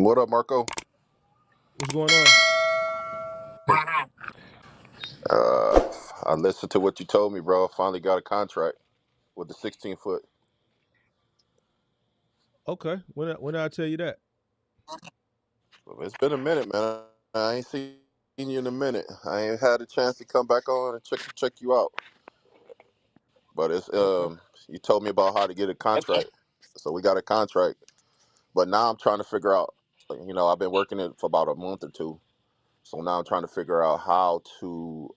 What up, Marco? What's going on? Uh, I listened to what you told me, bro. Finally got a contract with the 16 foot. Okay. When did I tell you that? It's been a minute, man. I ain't seen you in a minute. I ain't had a chance to come back on and check you out. But it's Okay. you told me about how to get a contract, so we got a contract. But now I'm trying to figure out. I've been working it for about a month or two, so now I'm trying to figure out how to.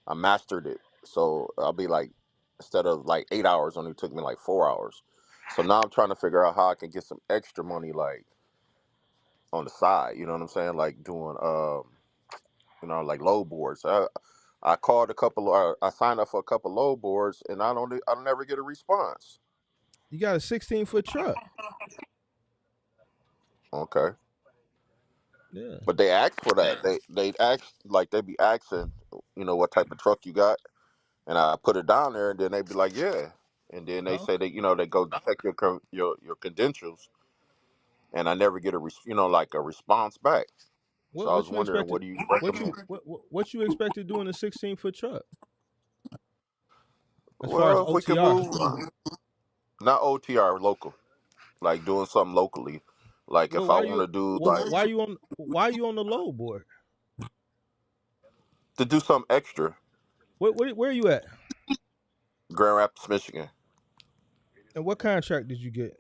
I mastered it, so I'll be like, instead of like 8 hours, only took me like 4 hours. So now I'm trying to figure out how I can get some extra money, like on the side. You know what I'm saying? Like doing, like load boards. I called a couple. I signed up for a couple load boards, and I don't never get a response. You got a 16-foot truck. Okay, Yeah. but they asked for that. They asked, like, they be asking, what type of truck you got, and I put it down there, and then they be like, yeah, and then they Oh. say that they go check your credentials, and I never get like a response back. So What I was what you wondering, expected? what do you What recommend? you what you expect to do in a 16-foot truck as far as Well, if we can OTR? move, not OTR, local, like doing something locally, like Well, if I want to do like why you on the load board? to do something extra. Where you at? Grand Rapids, Michigan. And what contract did you get?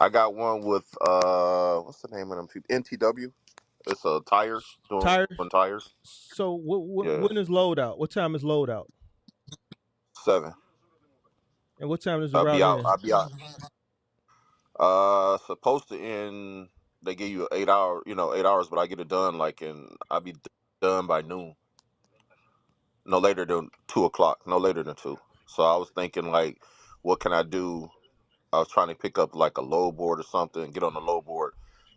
I got one with what's the name of them people? NTW. It's a tires, doing Tire. tires. So Yeah, when is load out? What time is load out? 7. And what time does the I'll be route out. in? I'll be out. Supposed to end. They give you 8 hour, 8 hours, but I get it done like I'll be done by noon. No later than 2 o'clock. No later than 2. So I was thinking, like, what can I do? I was trying to pick up like a low board or something, get on the low board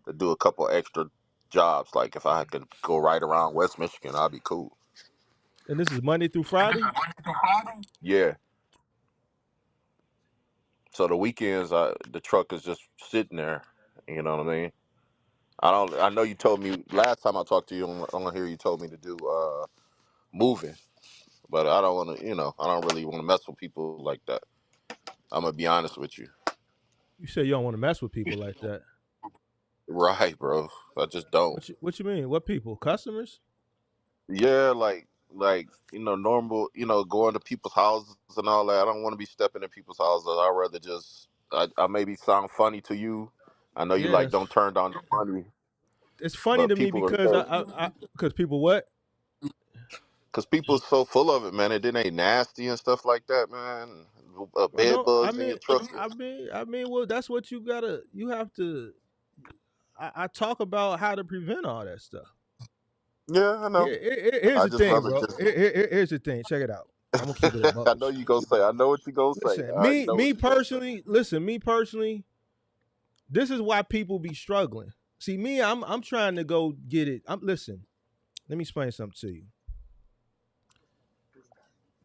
to do a couple extra jobs. Like if I could go right around West Michigan, I'd be cool. And this is Monday through Friday? Yeah. So the weekends, the truck is just sitting there. You know what I mean? I don't. I know you told me last time I talked to you on here. You told me to do moving, but I don't want to. I don't really want to mess with people like that. I'm gonna be honest with you. You say you don't want to mess with people like that. Right, bro. I just don't. What you mean? What people? Customers? Yeah, like normal. Going to people's houses and all that. I don't want to be stepping in people's houses. I'd rather just. I maybe sound funny to you. I know you like Yes. don't turn down the money, It's funny but to me people because are. because people what? Because people so full of it, man, and then they nasty and stuff like that, man. Well, Bed no, I bugs in mean, your truck. well, that's what you gotta. You have to. I talk about how to prevent all that stuff. Yeah, I know. Here's I the just thing, rather bro. just. Here's the thing. Check it out. I'm gonna keep it a buck I with know you. you gonna say. I know what you gonna say. Listen, I already know what me you gonna say. personally. Listen, me personally. This is why people be struggling. See, me, I'm trying to go get it. Listen. Let me explain something to you.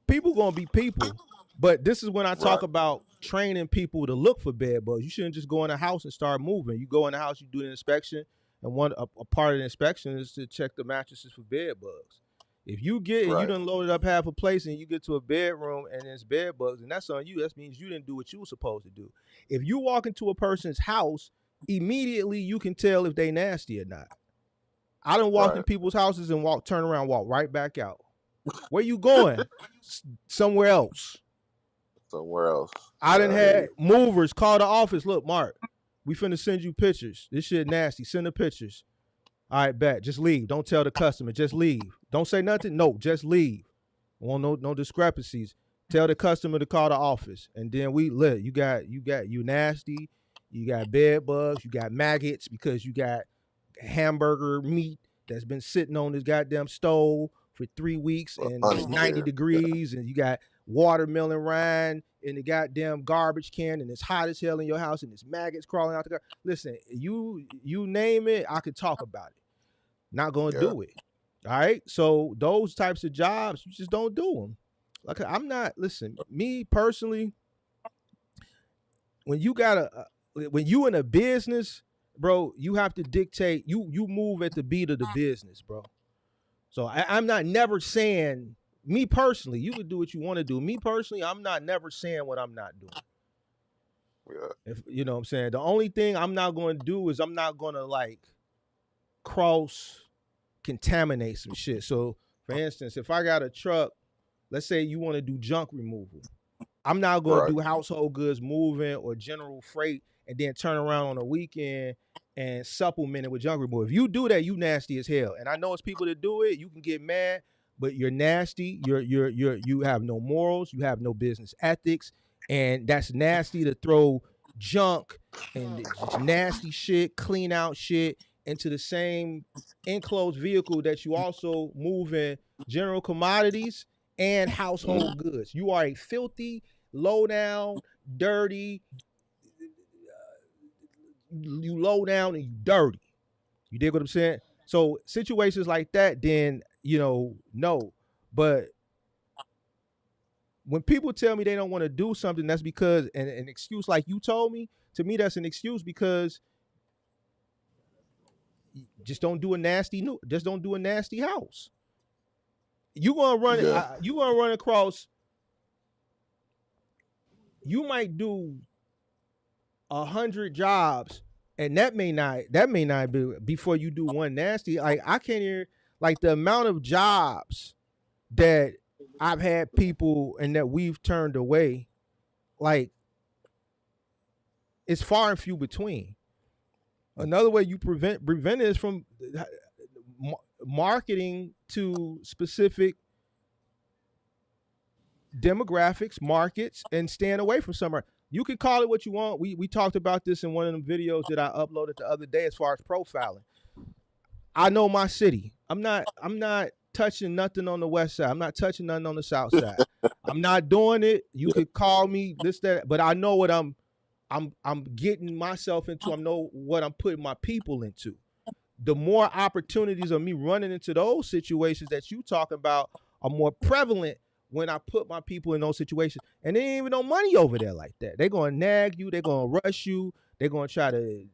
People gonna be people, but this is when I talk Right, about training people to look for bed bugs. You shouldn't just go in a house and start moving. You go in the house, you do an inspection, and a part of the inspection is to check the mattresses for bed bugs. If you get and you right, done loaded up half a place and you get to a bedroom and there's bed bugs, and that's on you. That means you didn't do what you were supposed to do. If you walk into a person's house, immediately you can tell if they nasty or not. I done walked in right. people's houses and turn around, walk right back out. Where you going? Somewhere else. Somewhere else. I Yeah, done I hear had you. movers call the office. Look, Mark, we finna send you pictures. This shit nasty. Send the pictures. All right, bet. Just leave. Don't tell the customer. Just leave. Don't say nothing. No, just leave. Want no discrepancies. Tell the customer to call the office, and then we lit. You nasty. You got bed bugs. You got maggots because you got hamburger meat that's been sitting on this goddamn stove for 3 weeks and Honey, it's 90 yeah, yeah. degrees, and you got watermelon rind in the goddamn garbage can, and it's hot as hell in your house, and there's maggots crawling out the garbage. Listen, you name it, I could talk about it. Not gonna Yeah. do it. All right. So those types of jobs, you just don't do them. Like I'm not. Listen, me personally, when you got when you in a business, bro, you have to dictate. You move at the beat of the business, bro. So I'm not never saying, me personally, you can do what you want to do. Me personally, I'm not never saying what I'm not doing. Yeah. If you know what I'm saying. The only thing I'm not going to do is I'm not going to like cross contaminate some shit. So for instance, if I got a truck, let's say you want to do junk removal, I'm not going to Right. do household goods moving or general freight and then turn around on a weekend and supplement it with junk removal. If you do that, you nasty as hell. And I know it's people that do it. You can get mad, but you're nasty. You have no morals. You have no business ethics, and that's nasty to throw junk and just nasty shit, clean out shit into the same enclosed vehicle that you also move in general commodities and household goods. You are a filthy, low down, dirty, you low down and you dirty. You dig what I'm saying? So situations like that, then, you know, no. But when people tell me they don't want to do something, that's because an excuse like you told me, to me, that's an excuse because just don't do a nasty just don't do a nasty house. You gonna run Yeah. you gonna run across, you might do 100 jobs, and that may not be before you do one nasty. Like I can't hear like the amount of jobs that I've had people and that we've turned away, like it's far and few between. Another way you prevent it is from marketing to specific demographics, markets, and staying away from somewhere. You can call it what you want. We talked about this in one of the videos that I uploaded the other day as far as profiling. I know my city. I'm not touching nothing on the west side. I'm not touching nothing on the south side. I'm not doing it. You could call me this, that, but I know what I'm getting myself into. I know what I'm putting my people into. The more opportunities of me running into those situations that you talking about are more prevalent when I put my people in those situations. And there ain't even no money over there like that. They're going to nag you. They're going to rush you. They're going to try to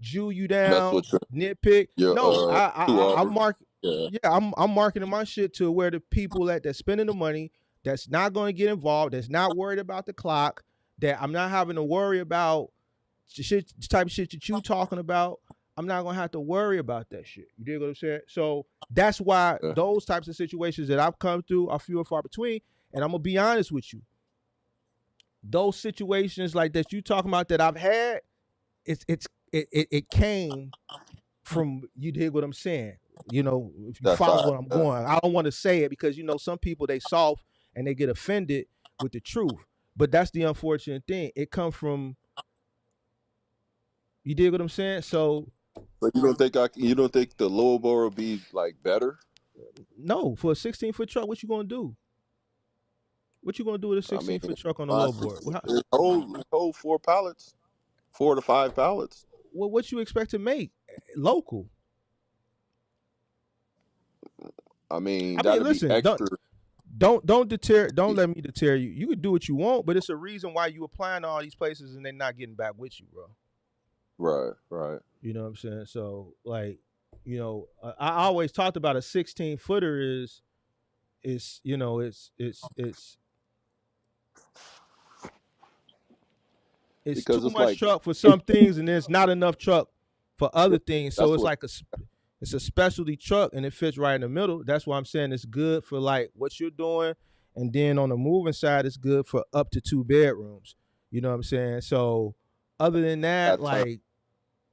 Jew you down, nitpick. No, I'm marking. Yeah, I'm marketing my shit to where the people that's spending the money, that's not going to get involved, that's not worried about the clock, that I'm not having to worry about shit, type of shit that you talking about. I'm not gonna have to worry about that shit. You dig what I'm saying? So that's why those types of situations that I've come through are few and far between. And I'm gonna be honest with you. Those situations like that you talking about that I've had, it came from, you dig what I'm saying? You know, if you follow what I'm going, I don't want to say it because, you know, some people, they soft and they get offended with the truth. But that's the unfortunate thing. It comes from, you dig what I'm saying? So you don't think the lower bore will be like better? No, for a 16-foot truck, what you gonna do? What you gonna do with a 16-foot truck on the low board? Hold 4 pallets, 4 to 5 pallets. Well, what you expect to make local? I mean, listen, be extra. Don't let me deter you. You can do what you want, but it's a reason why you applying to all these places and they're not getting back with you, bro. Right. You know what I'm saying? So, like, you know, I always talked about a 16-footer is you know, it's because too much like, truck for some things, and there's not enough truck for other things. So it's like it's a specialty truck, and it fits right in the middle. That's why I'm saying it's good for like what you're doing, and then on the moving side, it's good for up to 2 bedrooms. You know what I'm saying? So other than that, like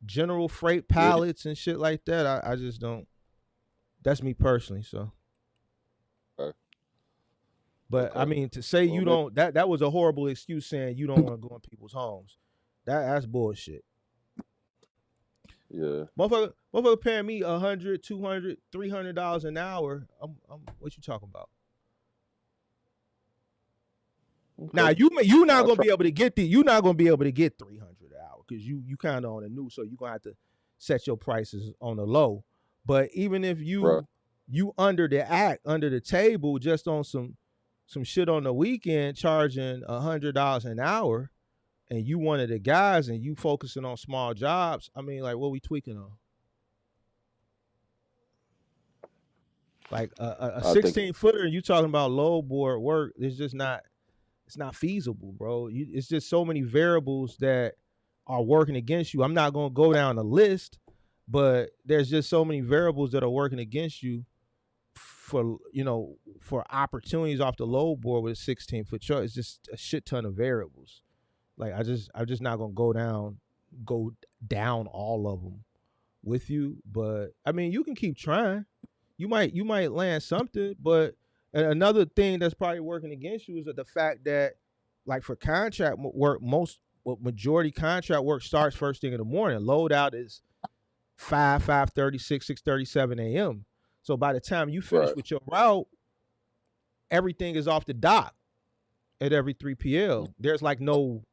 general freight pallets and shit like that, I just don't. That's me personally. So. But I mean, to say you don't, that was a horrible excuse saying you don't want to go in people's homes. That's bullshit. Yeah. Motherfucker paying me $100, $200, $300 an hour. I'm what you talking about? Okay. Now you're not gonna be able to get you're not gonna be able to get $300 an hour because you kind of on the new, so you're gonna have to set your prices on the low. But even if you under the table, just on some shit on the weekend, charging $100 an hour, and you one of the guys and you focusing on small jobs, I mean, like, what we tweaking on? Like a I think 16-footer, and you talking about low board work, it's just not, it's not feasible, bro. It's just so many variables that are working against you. I'm not gonna go down the list, but there's just so many variables that are working against you for, for opportunities off the low board with a 16-foot truck. It's just a shit ton of variables. Like, I'm just not gonna go down all of them with you. But I mean, you can keep trying. You might land something. But another thing that's probably working against you is that the fact that, like, for contract work, majority contract work starts first thing in the morning. Loadout is 5:30, 6:37 a.m. So by the time you finish right, with your route, everything is off the dock at every 3 p.m. There's like no,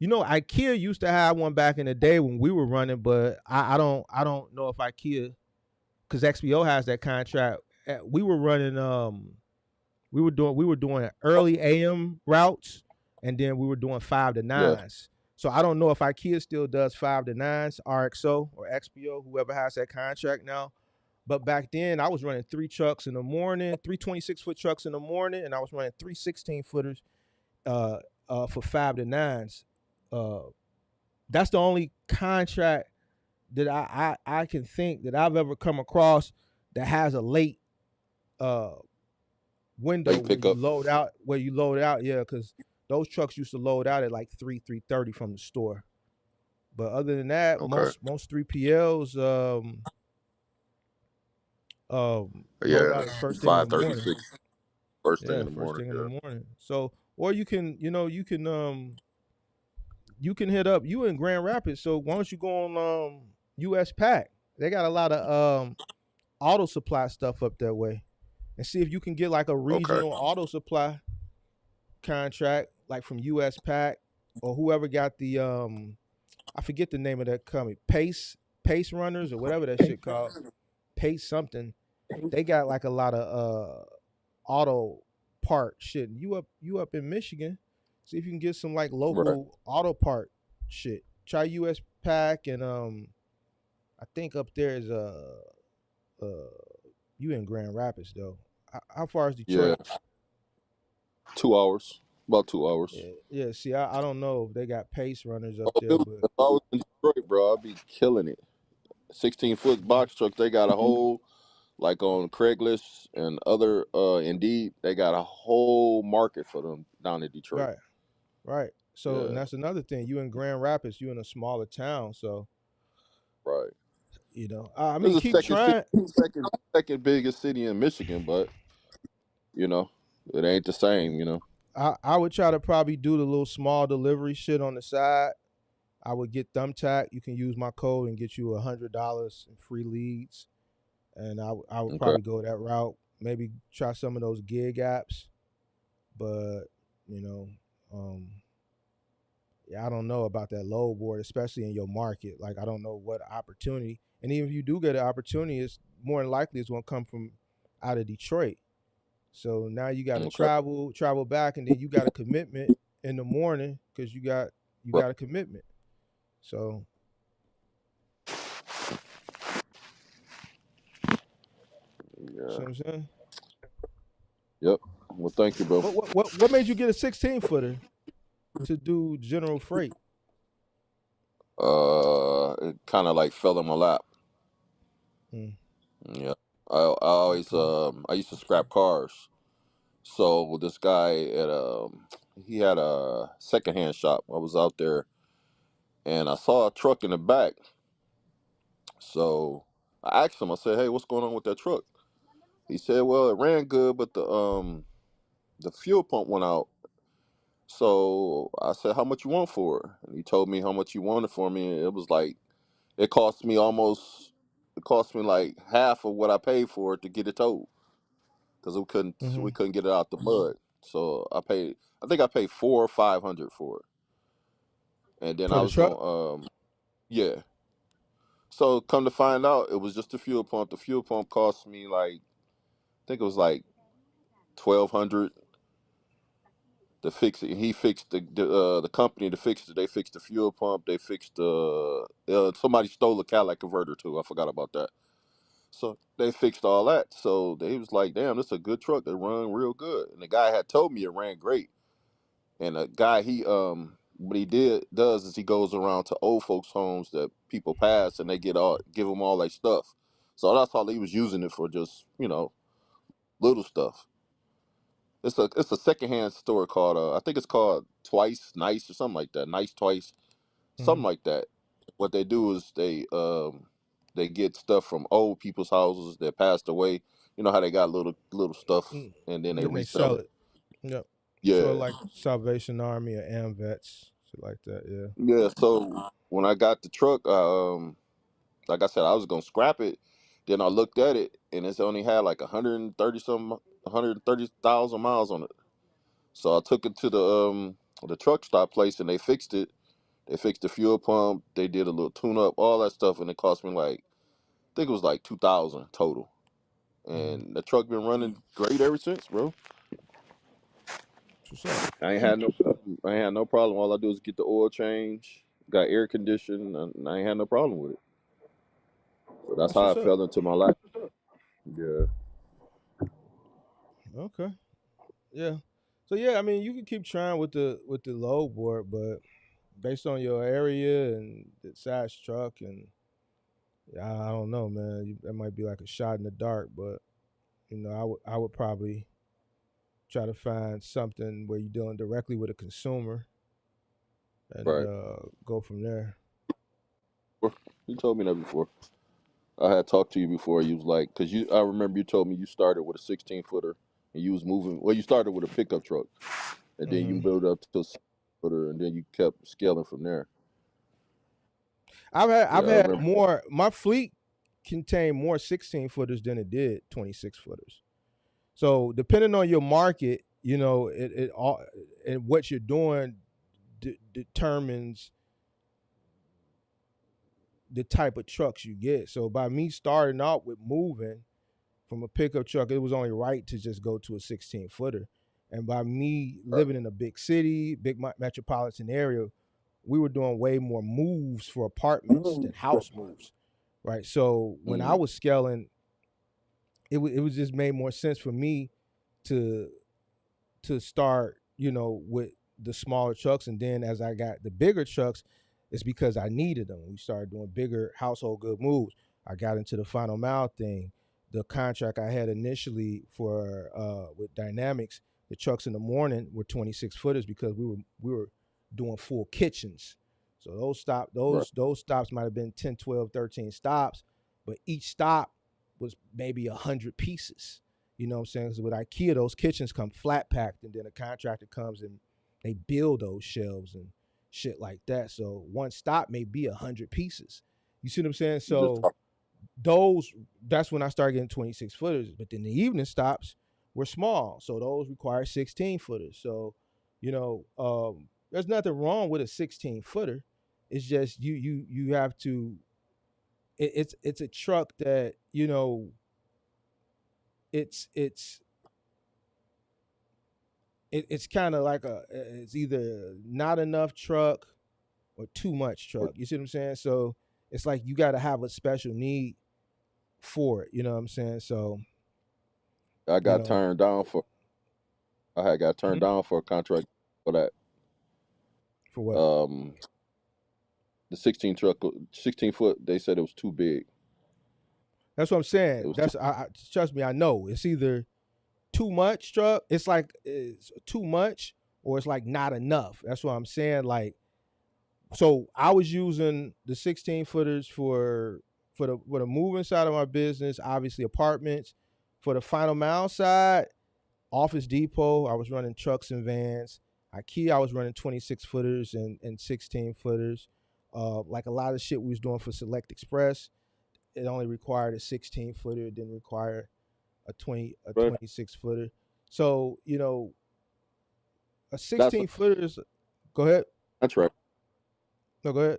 IKEA used to have one back in the day when we were running, but I don't know if IKEA, because XPO has that contract. We were running we were doing early AM routes, and then we were doing 5 to 9s. yeah, So I don't know if IKEA still does 5 to 9s, RXO or XPO, whoever has that contract now. But back then, I was running 3 trucks in the morning, 3 26-foot trucks in the morning, and I was running 3 16-footers for 5 to 9s. Uh, that's the only contract that I can think that I've ever come across that has a late uh, window late pickup. where you load out. Yeah, because those trucks used to load out at like 3:30 from the store. But other than that, Okay, most 3PLs load yeah, out at first thing in the morning. 5:36, first thing Yeah, in the first morning. thing in the Yeah, morning. So, or you can hit up, you in Grand Rapids. So why don't you go on US Pack? They got a lot of auto supply stuff up that way, and see if you can get like a okay, regional auto supply contract, like from US Pack or whoever got the I forget the name of that company, Pace Runners or whatever that shit called, Pace something. They got like a lot of auto part shit. You up in Michigan, see if you can get some like right, local auto part shit. Try US Pack, and I think up there is uh you in Grand Rapids though. How far is yeah, Detroit? 2 hours, about 2 hours. Yeah, yeah. See, I don't know if they got Pace Runners up Oh, there, but if I was in Detroit, bro, I'd be killing it. 16-foot box truck. They got a whole, like on Craigslist and other Indeed, they got a whole market for them down in Detroit. right, right. So, and Yeah, that's another thing. You in Grand Rapids, you in a smaller town, so right. I It's mean, the keep second city, trying. second biggest city in Michigan, but you know, it ain't the Yeah. same. You know. I would try to probably do the little small delivery shit on the side. I would get Thumbtack. You can use my code and get you $100 in free leads, and I would Okay. probably go that route. Maybe try some of those gig apps, but you know, um, yeah, I don't know about that load board, especially in your market. Like, I don't know what opportunity, and even if you do get an opportunity, it's more than likely it's going to come from out of Detroit. So now you got to Okay. travel back, and then you got a commitment in the morning because you Right. got a commitment. So, Yeah. see what I'm saying? Yep. Well, thank you, bro. What made you get a 16-footer to do general freight? It kind of like fell in my lap. Hmm, Yeah. I always okay. I used to scrap cars. So this guy he had a secondhand shop. I was out there and I saw a truck in the back. So I asked him. I said, "Hey, what's going on with that truck?" He said, "Well, it ran good, but the fuel pump went out." So I said, "How much you want for it?" And he told me how much he wanted for me. And it was like it cost me almost it cost me like half of what I paid for it to get it towed because we Hmm. couldn't get it out the mud. So I think I paid 4 or 500 for it, and then For I the was truck? going yeah. So come to find out, it was just the fuel pump. The fuel pump cost me, like, I think it was like 1,200, to fix it. He fixed the company to fix it. They fixed the fuel pump. They fixed the somebody stole a Cadillac converter too. I forgot about that. So they fixed all that. So they was like, "Damn, this is a good truck. It run real good." And the guy had told me it ran great. And the guy what he does is he goes around to old folks' homes that people pass, and they give them all their stuff. So that's all he was using it for, just little stuff. It's a secondhand store called I think it's called Twice Nice or something like that. Nice Twice, something like that. What they do is they get stuff from old people's houses that passed away. You know how they got little stuff, Mm. and then they Then they resell sell it. it. Yep. So Yeah, like Salvation Army or AMVETS, shit like that. Yeah. yeah. So when I got the truck, like I said, I was gonna scrap it. Then I looked at it, and it's only had like 130,000 miles on it. So I took it to the truck stop place, and they fixed it. They fixed the fuel pump. They did a little tune up, all that stuff, and it cost me like, I think it was like 2,000 total. Mm. And the truck been running great ever since, bro. What's up? I ain't had no problem. I ain't had no problem. All I do is get the oil change, got air conditioning, and I ain't had no problem with it. So that's That's how I what's up. fell into my life. Yeah. Okay. Yeah. So yeah, I mean, you can keep trying with the load board, but based on your area and the size truck, and I don't know, man, that might be like a shot in the dark. But I would probably try to find something where you're dealing directly with a consumer and Right. go from there. You told me that before. I had talked to you before. You was like, cause I remember you told me you started with a 16 footer and you was moving. Well, you started with a pickup truck, and then you Hmm. built up to a footer, and then you kept scaling from there. I've Yeah, I had remember. more. My fleet contained more 16 footers than it did 26 footers. So depending on your market, it all and what you're doing determines the type of trucks you get. So by me starting out with moving from a pickup truck, it was only right to just go to a 16 footer. And by me living in a big city, big metropolitan area, we were doing way more moves for apartments than house moves, right? So when I Mm, was scaling, it was just made more sense for me to start, with the smaller trucks, and then as I got the bigger trucks, it's because I needed them. We started doing bigger household good moves. I got into the final mile thing. The contract I had initially for with Dynamics, the trucks in the morning were 26 footers because we were doing full kitchens. So right. those stops might have been 10, 12, 13 stops, but each stop was maybe 100 pieces. You know what I'm saying? Because with IKEA, those kitchens come flat packed, and then a contractor comes and they build those shelves and shit like that. So one stop may be 100 pieces. You see what I'm saying? You just So those that's when I started getting 26 footers. But then the evening stops were small, so those require 16 footers. So, there's nothing wrong with a 16 footer. It's just you have to. It's a truck that it's it's it's kind of like it's either not enough truck or too much truck. You see what I'm saying? So it's like you got to have a special need for it. You know what I'm saying? So I you got know, turned down for. I had got turned mhm. down for a contract for that. For what? Um, the 16 foot. They said it was too big. That's what I'm It saying. was too. Trust me. I know it's either too much truck. It's like it's too much, or it's like not enough. That's what I'm saying. Like, so I was using the 16 footers for the moving side of my business, obviously apartments. For the final mile side, Office Depot, I was running trucks and vans. IKEA, I was running 26 footers and 16 footers. Like a lot of shit we was doing for Select Express, it only required a 16 footer. It didn't require a Right. 26 footer. So a That's 16 footer is. Go ahead. that's right. No, go ahead.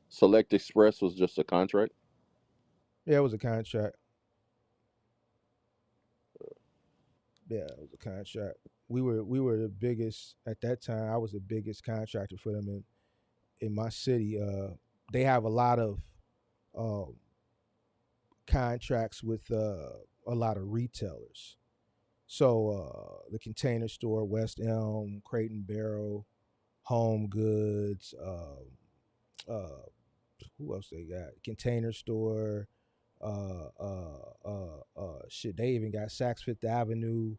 Select Express was just a contract. Yeah, it was a contract. Yeah, it was a contract. We were the biggest at that time. I was the biggest contractor for them in my city. They have a lot of um, contracts with a lot of retailers. So the Container Store, West Elm, Crate and Barrel, Home Goods. Uh, who else they got? Container Store. Shit, they even got Saks Fifth Avenue,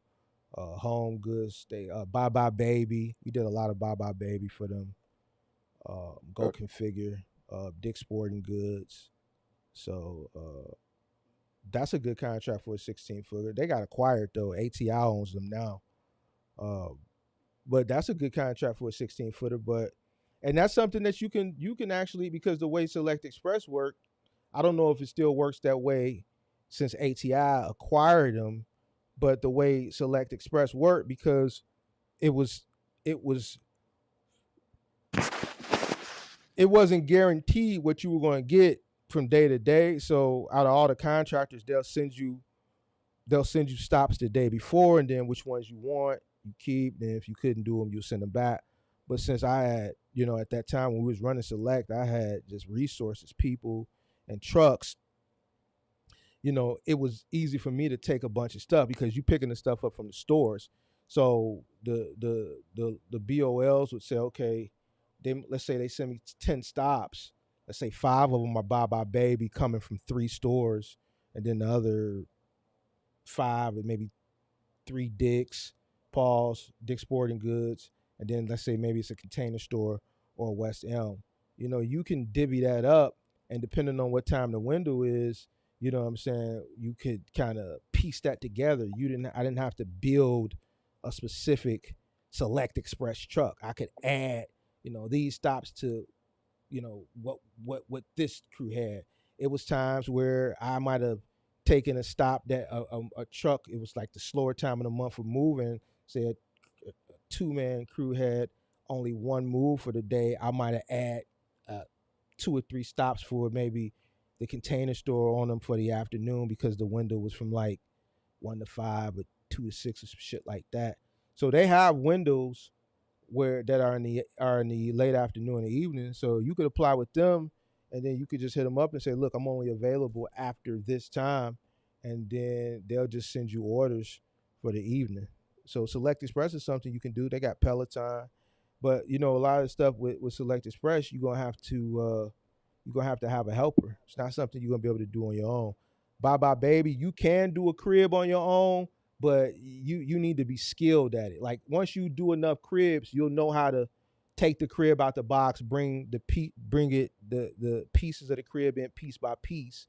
Home Goods. They Bye Bye Baby. We did a lot of Bye Bye Baby for them. Go Okay. Configure, Dick Sporting Goods. So that's a good contract for a 16 footer. They got acquired though. ATI owns them now. Uh, but that's a good contract for a 16 footer. But and that's something that you can actually, because the way Select Express worked, I don't know if it still works that way since ATI acquired them, but the way Select Express worked, because it was it was it wasn't guaranteed what you were going to get from day to day. So out of all the contractors, they'll send you stops the day before, and then which ones you want you keep. Then if you couldn't do them, you'll send them back. But since I had, at that time when we was running Select, I had just resources, people, and trucks. It was easy for me to take a bunch of stuff because you picking the stuff up from the stores. So the BOLs would say, okay, let's say they send me 10 stops. Let's say 5 of them are Bye Bye Baby coming from 3 stores, and then the other 5, and maybe 3 Dick's, Paul's, Dick's Sporting Goods, and then let's say maybe it's a Container Store or West Elm. You can divvy that up, and depending on what time the window is, what I'm saying, you could kind of piece that together. I didn't have to build a specific Select Express truck. I could add, these stops to, what this crew had. It was times where I might have taken a stop that a truck. It was like the slower time of the month for moving. Say a 2-man crew had only one move for the day. I might have add 2 or 3 stops for maybe the Container Store on them for the afternoon, because the window was from like 1 to 5 or 2 to 6 or some shit like that. So they have windows where that are in the late afternoon and evening. So you could apply with them, and then you could just hit them up and say, "Look, I'm only available after this time," and then they'll just send you orders for the evening. So Select Express is something you can do. They got Peloton, but a lot of stuff with Select Express, you're gonna have to have a helper. It's not something you're gonna be able to do on your own. Bye Bye Baby, you can do a crib on your own, but you need to be skilled at it. Like once you do enough cribs, you'll know how to take the crib out the box, bring the pieces of the crib in piece by piece,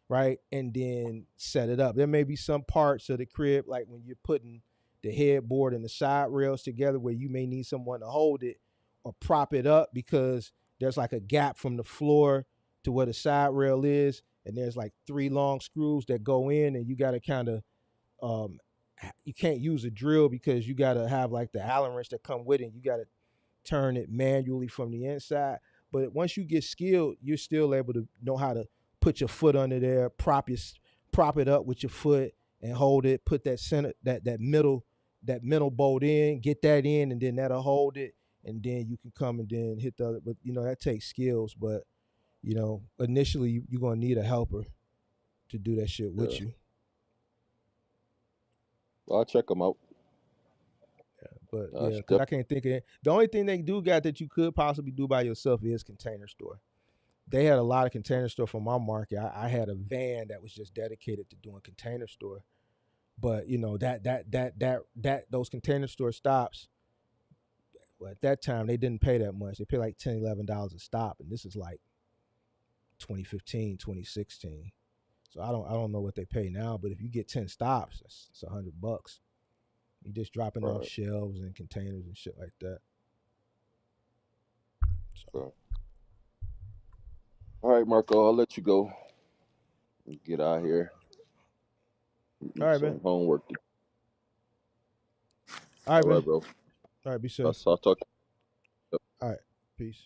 right? And then set it up. There may be some parts of the crib, like when you're putting the headboard and the side rails together, where you may need someone to hold it or prop it up, because there's like a gap from the floor to where the side rail is, and there's like 3 long screws that go in, and you got to kind of um you can't use a drill, because you got to have like the Allen wrench that come with it. You got to turn it manually from the inside. But once you get skilled, you're still able to know how to put your foot under there, prop it up with your foot and hold it. Put that center, that middle bolt in, get that in, and then that'll hold it. And then you can come and then hit the other. But that takes skills. But initially you're gonna need a helper to do that shit Yeah. with you. Well, I'll check them out. But I yeah, should because I can't think of it. The only thing they do got that you could possibly do by yourself is Container Store. They had a lot of Container Store for my market. I had a van that was just dedicated to doing Container Store. But that those Container Store stops, well, at that time they didn't pay that much. They paid like $10, $11 a stop, and this is like 2015, 2016. So I don't know what they pay now, but if you get 10 stops, it's $100. You just dropping off right. shelves and containers and shit like that. So Right. All right, Marco, I'll let you go. Get out here. all Do right, man. some homework. All right, All right, man. bro. All right, be I'll safe. talk to you. All right, peace.